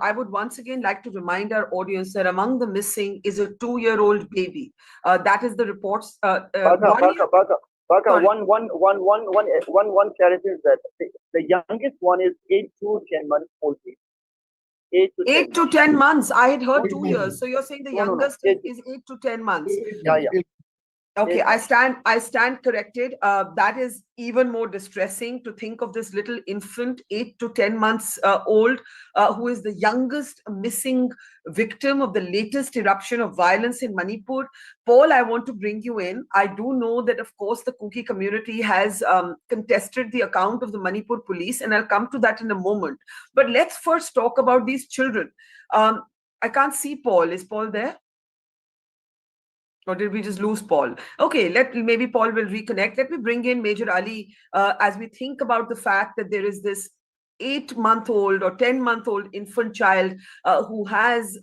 I would once again like to remind our audience that among the missing is a 2-year-old baby. That is the reports. Baka, 1 year. Sorry. One clarity is that the youngest one is 8 to 10 months old. 8 to 10 months. I had heard 2 years. So you're saying the No, no, no. youngest is 8 to 10 months. Yeah, yeah. Okay, I stand corrected. That is even more distressing to think of this little infant, 8 to 10 months old, who is the youngest missing victim of the latest eruption of violence in Manipur. Paul, I want to bring you in. I do know that, of course, the Kuki community has contested the account of the Manipur police, and I'll come to that in a moment. But let's first talk about these children. I can't see Paul. Is Paul there? Or did we just lose Paul? Okay, maybe Paul will reconnect. Let me bring in Major Ali as we think about the fact that there is this 8-month-old or 10-month-old infant child who has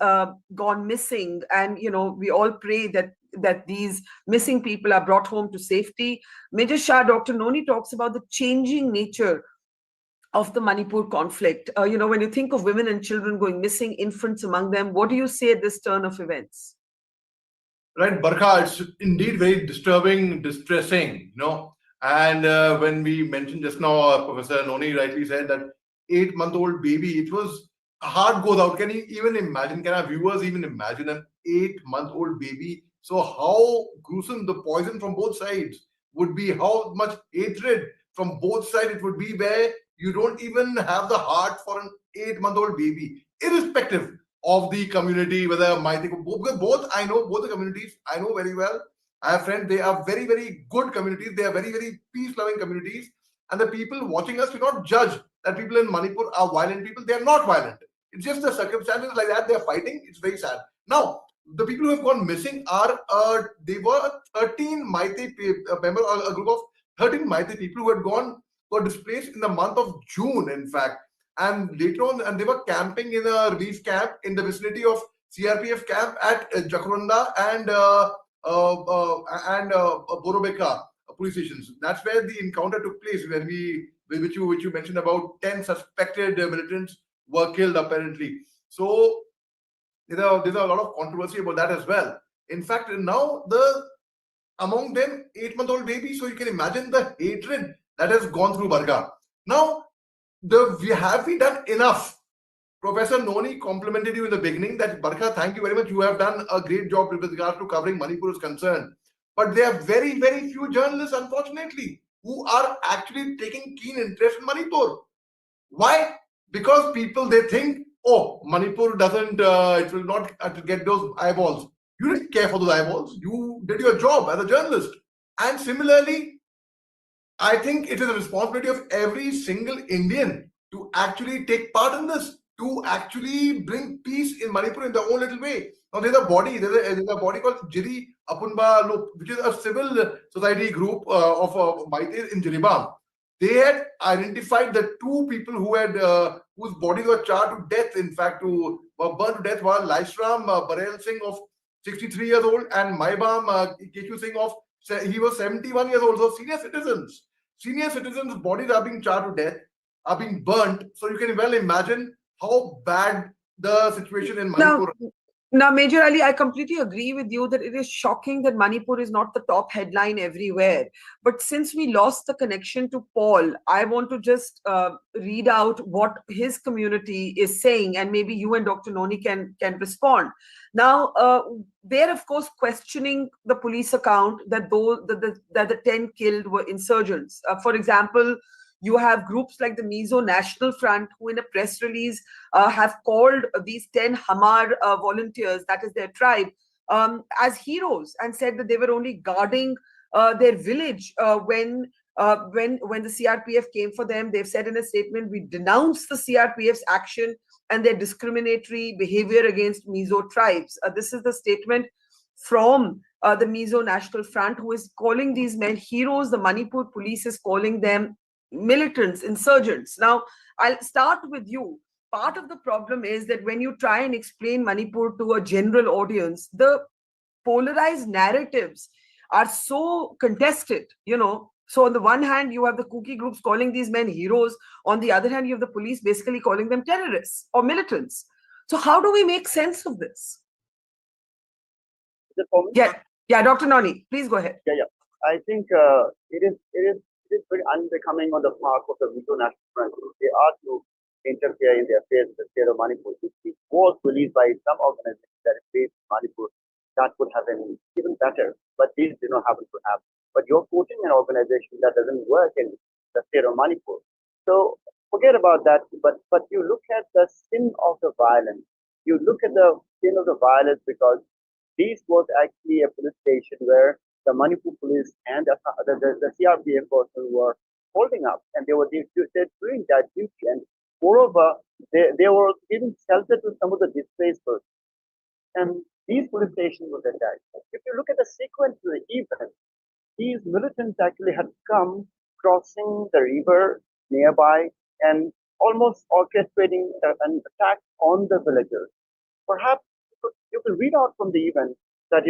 gone missing, and we all pray that these missing people are brought home to safety. Major Shah, Dr. Noni talks about the changing nature of the Manipur conflict. When you think of women and children going missing, infants among them, what do you say at this turn of events? Right, Barkha, it's indeed very disturbing, distressing, And when we mentioned just now, Professor Noni rightly said that 8-month-old baby, it was a heart goes out. Can you even imagine? Can our viewers even imagine an 8-month-old baby? So how gruesome the poison from both sides would be, how much hatred from both sides it would be, where you don't even have the heart for an 8-month-old baby, irrespective of the community, whether Meitei, because both I know, both the communities I know very well. I have friends, they are very, very good communities. They are very, very peace-loving communities. And the people watching us do not judge that people in Manipur are violent people. They are not violent. It's just the circumstances like that they are fighting. It's very sad. Now, the people who have gone missing are, they were 13 Meitei members, a group of 13 Meitei people who had were displaced in the month of June, in fact. And later on, and they were camping in a relief camp in the vicinity of CRPF camp at Jakuradhor and Borobekra Police Stations. That's where the encounter took place, which you mentioned about 10 suspected militants were killed apparently. So there's a lot of controversy about that as well. In fact, now among them 8-month-old baby. So you can imagine the hatred that has gone through Barga. Now, have we done enough? Professor Noni complimented you in the beginning that Barkha, thank you very much. You have done a great job with regard to covering Manipur is concerned. But there are very, very few journalists, unfortunately, who are actually taking keen interest in Manipur. Why? Because they think, oh, Manipur doesn't, it will not get those eyeballs. You didn't care for those eyeballs. You did your job as a journalist. And similarly, I think it is a responsibility of every single Indian to actually take part in this, to actually bring peace in Manipur in their own little way. Now, there's a body called Jiribam, which is a civil society group of Meitei in Jiribam. They had identified the 2 people who had whose bodies were charred to death, in fact, who were burned to death, were Laisram Barel Singh of 63 years old and Maibam Kechu Singh he was 71 years old. So senior citizens' bodies are being charred to death, are being burnt. So you can well imagine how bad the situation in Manipur is. Now, Major Ali, I completely agree with you that it is shocking that Manipur is not the top headline everywhere. But since we lost the connection to Paul, I want to just read out what his community is saying, and maybe you and Dr. Noni can respond. Now, they're, of course, questioning the police account that the 10 killed were insurgents. For example, you have groups like the Mizo National Front, who in a press release have called these 10 Hamar volunteers, that is their tribe, as heroes, and said that they were only guarding their village when the CRPF came for them. They've said in a statement, we denounce the CRPF's action and their discriminatory behavior against Mizo tribes. This is the statement from the Mizo National Front, who is calling these men heroes. The Manipur Police is calling them militants, insurgents. Now, I'll start with you. Part of the problem is that when you try and explain Manipur to a general audience, the polarized narratives are so contested, So on the one hand, you have the Kuki groups calling these men heroes. On the other hand, you have the police basically calling them terrorists or militants. So how do we make sense of this? Is it for me? Yeah, Dr. Nani, please go ahead. Yeah. I think it is very unbecoming on the part of the Mizo National Front. They are to interfere in the affairs of the state of Manipur. If it was released by some organization that is based in Manipur, that would have been even better. But these do not happen to have. But you're quoting an organization that doesn't work in the state of Manipur. So forget about that. But you look at the sin of the violence. You look at the sin of the violence because this was actually a police station where the Manipur Police and the CRPF personnel were holding up, and they were doing that duty. And moreover, they were giving shelter to some of the displaced persons. And these police stations were attacked. If you look at the sequence of the event, these militants actually had come crossing the river nearby and almost orchestrating an attack on the villagers. Perhaps you could read out from the event that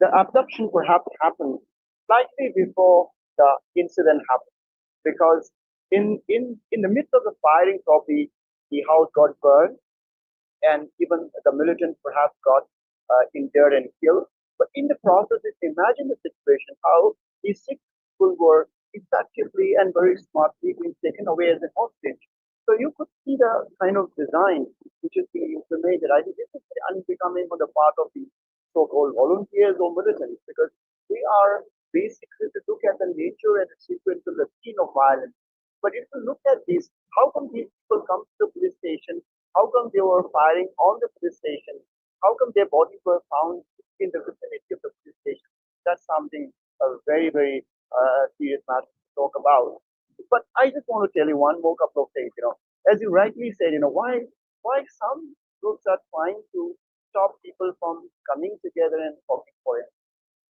the abduction perhaps happened slightly before the incident happened, because in the midst of the firing, probably the house got burned, and even the militants perhaps got injured and killed. But in the process, imagine the situation how these 6 people were effectively and very smartly being taken away as a hostage. So you could see the kind of design which is being implemented. I think this is unbecoming on the part of the so-called volunteers or militants, because we are basically to look at the nature and the sequence of the scene of violence. But if you look at this, how come these people come to the police station? How come they were firing on the police station? How come their bodies were found in the vicinity of the police station? That's something very, very serious matter to talk about. But I just want to tell you one more couple of things. As you rightly said, why some groups are trying to stop people from coming together and talking for it.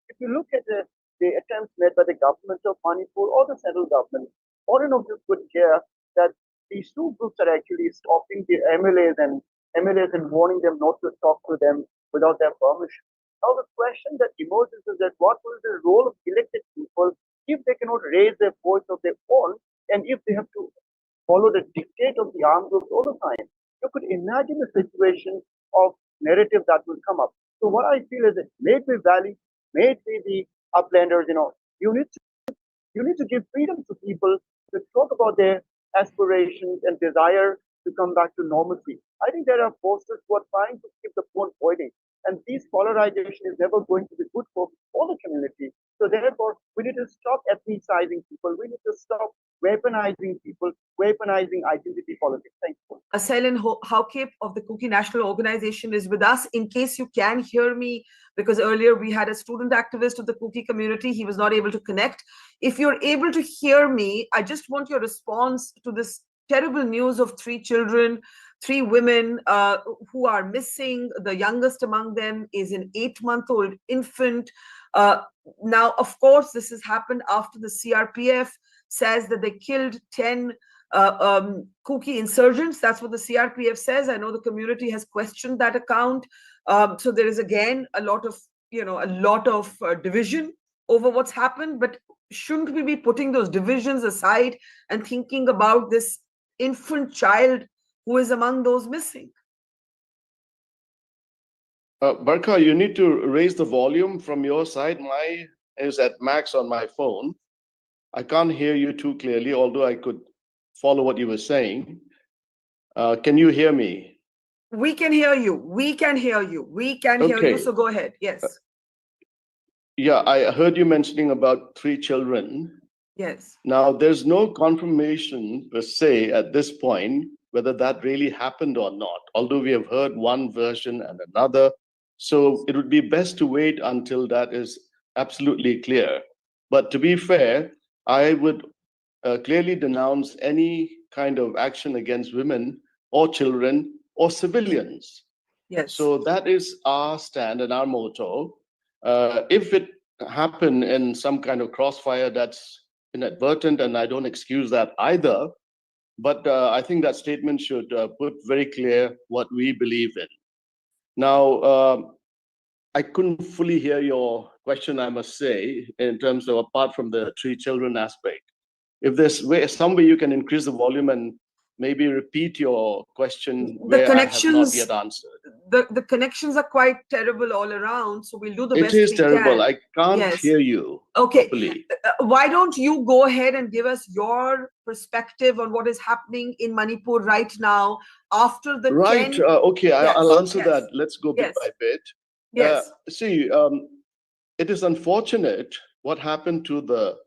If you look at the attempts made by the government of Manipur or the central government, all of you could hear that these 2 groups are actually stopping the MLAs and warning them not to talk to them without their permission. Now the question that emerges is that what will the role of elected people if they cannot raise their voice of their own, and if they have to follow the dictate of the armed groups all the time? You could imagine a situation of narrative that will come up. So what I feel is that Meitei Valley, Meitei the uplanders, you need to give freedom to people to talk about their aspirations and desire to come back to normalcy. I think there are forces who are trying to keep the phone pointing, and this polarization is never going to be good for all the community. So therefore, we need to stop ethnicizing people. We need to stop weaponizing people, weaponizing identity politics. Thank you. Selen Haukape of the Kuki National Organization is with us. In case you can hear me, because earlier we had a student activist of the Kuki community, he was not able to connect. If you're able to hear me, I just want your response to this terrible news of 3 children, 3 women who are missing. The youngest among them is an 8-month-old infant. Now, of course, this has happened after the CRPF says that they killed 10 Kuki insurgents. That's what the CRPF says. I know the community has questioned that account. So there is again a lot of division over what's happened. But shouldn't we be putting those divisions aside and thinking about this infant child who is among those missing? Barkha, you need to raise the volume from your side. Mine is at max on my phone. I can't hear you too clearly, although I could follow what you were saying. Can you hear me? We can hear you. We can hear you. We can hear you. So go ahead. Yes. Yeah, I heard you mentioning about 3 children. Yes. Now, there's no confirmation per se at this point whether that really happened or not, although we have heard one version and another. So it would be best to wait until that is absolutely clear. But to be fair, I would clearly denounce any kind of action against women or children or civilians. Yes. So that is our stand and our motto. If it happened in some kind of crossfire that's inadvertent, and I don't excuse that either, but I think that statement should put very clear what we believe in. Now, I couldn't fully hear your question, I must say, in terms of apart from the 3 children aspect. If there's some way you can increase the volume and maybe repeat your question The where I have not connections, yet answered. the connections are quite terrible all around. So we'll do the It best is we terrible. can. I can't Yes. hear you Okay. properly. Why don't you go ahead and give us your perspective on what is happening in Manipur right now after the Right. 10. Okay, Yes, I'll answer yes, that. Let's go bit yes, by bit. yes. See, it is unfortunate what happened to the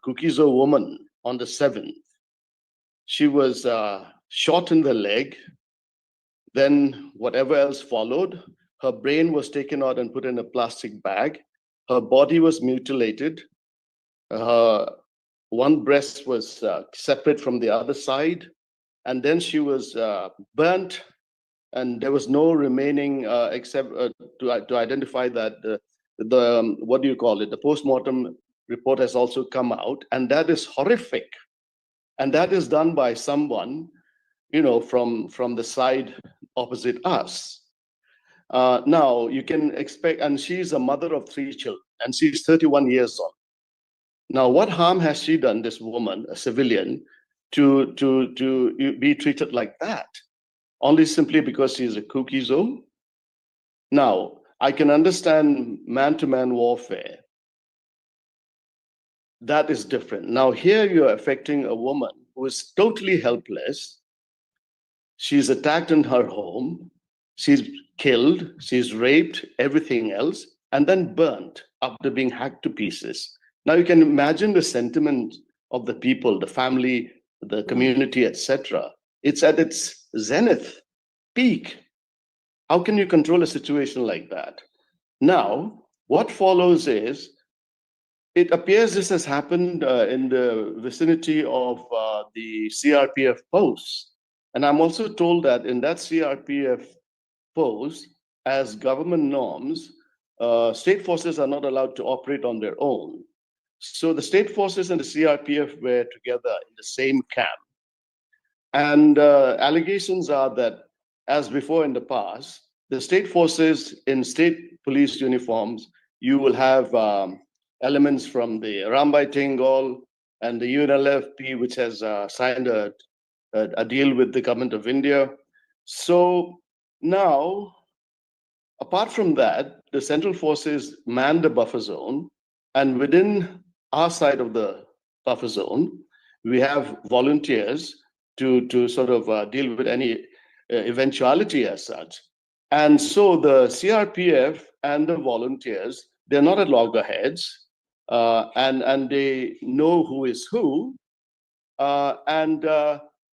Kuki-Zo woman on the 7th. She was shot in the leg. Then whatever else followed, her brain was taken out and put in a plastic bag. Her body was mutilated. Her one breast was separate from the other side. And then she was burnt, and there was no remaining except to identify that the what do you call it? The post-mortem report has also come out, and that is horrific. And that is done by someone, you know, from the side opposite us. Now you can expect, and she's a mother of 3 children, and she's 31 years old. Now, what harm has she done, this woman, a civilian, to be treated like that? Only simply because she's a Kuki-Zo? Now, I can understand man-to-man warfare. That is different. Now, here you're affecting a woman who is totally helpless. She's attacked in her home. She's killed. She's raped, everything else, and then burnt after being hacked to pieces. Now, you can imagine the sentiment of the people, the family, the community, etc. It's at its zenith, peak. How can you control a situation like that? Now, what follows is, it appears this has happened in the vicinity of the CRPF posts. And I'm also told that in that CRPF post, as government norms, state forces are not allowed to operate on their own. So the state forces and the CRPF were together in the same camp. And allegations are that, as before in the past, the state forces in state police uniforms, you will have elements from the Rambai Tingol and the UNLFP, which has signed a deal with the government of India. So now, apart from that, the central forces man the buffer zone, and within our side of the buffer zone, we have volunteers to sort of deal with any eventuality as such. And so the CRPF and the volunteers, they're not at loggerheads, and they know who is who. And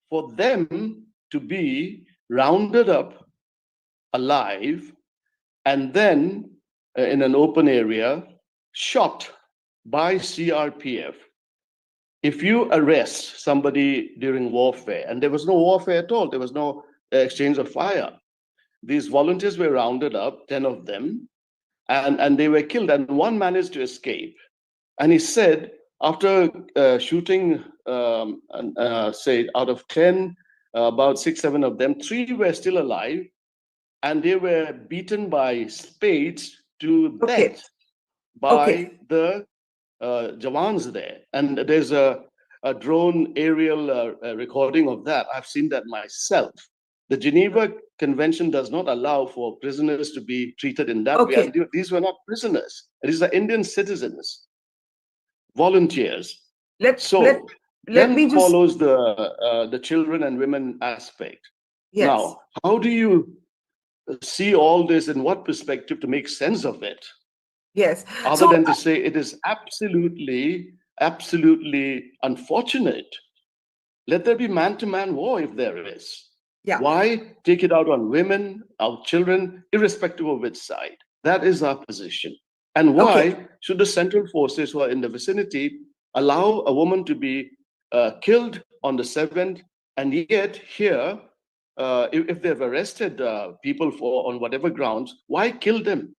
for them to be rounded up alive and then in an open area, shot by CRPF. If you arrest somebody during warfare, and there was no warfare at all, there was no exchange of fire. These volunteers were rounded up, 10 of them, and they were killed, and one managed to escape. And he said, after shooting, say, out of 10, about 6, 7 of them, 3 were still alive, and they were beaten by spades to death by the jawans there. And there's a drone aerial recording of that. I've seen that myself. The Geneva Convention does not allow for prisoners to be treated in that way. And these were not prisoners. These are Indian citizens, volunteers. Let me just follows the children and women aspect. Yes. Now, how do you see all this in what perspective to make sense of it? Yes. Other than to say it is absolutely unfortunate. Let there be man-to-man war if there is. Yeah. Why take it out on women, our children, irrespective of which side? That is our position. And why should the central forces who are in the vicinity allow a woman to be killed on the 7th, and yet here, if they've arrested people on whatever grounds, why kill them?